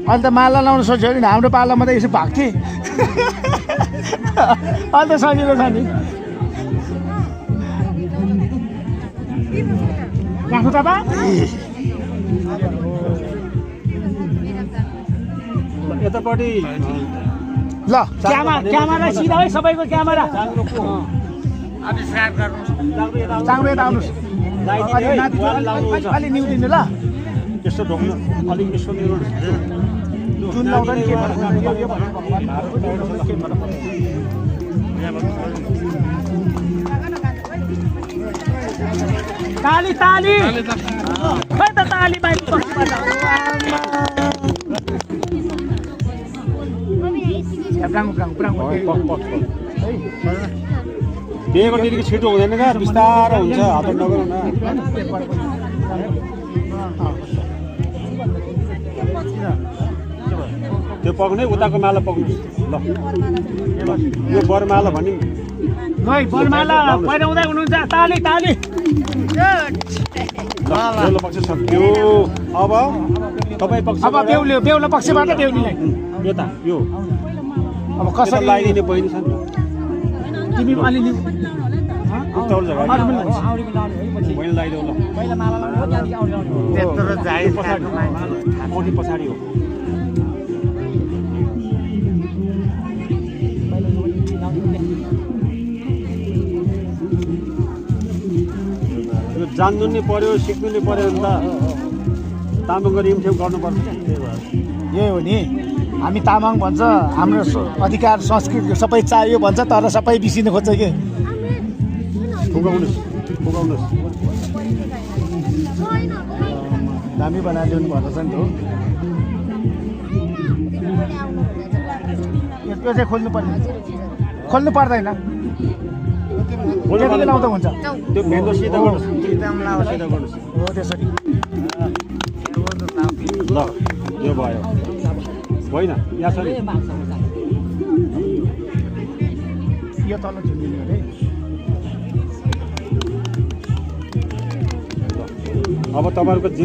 अन्त माला लाउनु सोच्यो भने हाम्रो पालामा त यसो भाग्थे अन्त सजिलो छ नि राख्नु तपाईँ यतापट्टि ल क्यामेरा सिधा है सबैको क्यामेरा चाङ्रो यता आउनुहोस् अलि निउदिनु ल यसो ढोक्नु अलिक यसो मेरो जुन लाउँदा नि के ताली ताली खै त ताली बाहिर बिहे गर्नेदेखि छिटो हुँदैन क्या बिस्तारो हुन्छ हात नगरौँ न त्यो पक्ने उताको माला पक्नु ल यो बरमाला भन्ने बरमाला पहिराउँदै हुनुहुन्छ ताली ताली बेहुला पक्ष सक्यो अब तपाईँ पक्ष अब बेहुला पक्षबाट बेहुलीलाई यता यो अब कसरी लगाइदिने बहिनी छ नि तिमी अलि लिऊ उताउलो जग्गा बहिनी लगाइदेऊ ल पछाडि पछाडि हो जान्नु नि पर्यो सिक्नु नि पर्यो नि त तामाङको रिमठेम गर्नुपर्छ क्या त्यही भएर यही हो नि हामी तामाङ भन्छ हाम्रो अधिकार संस्कृति सबै चाहियो भन्छ तर सबै बिर्सिनु खोज्छ कि फुकाउनुहोस् फुकाउनुहोस् दामी बनाइदिनु पर्दछ नि त हो यो चाहिँ खोल्नु पर्ने खोल्नु पर्दैन त्यतिकै लाउँदा हुन्छ त्यो भेन्डो सिधा गर्नुहोस् सिधा गर्नुहोस् हो त्यसरी ल यो भयो होइन यहाँ छ नि यो तल झुन्डिने अरे अब तपाईँहरूको जे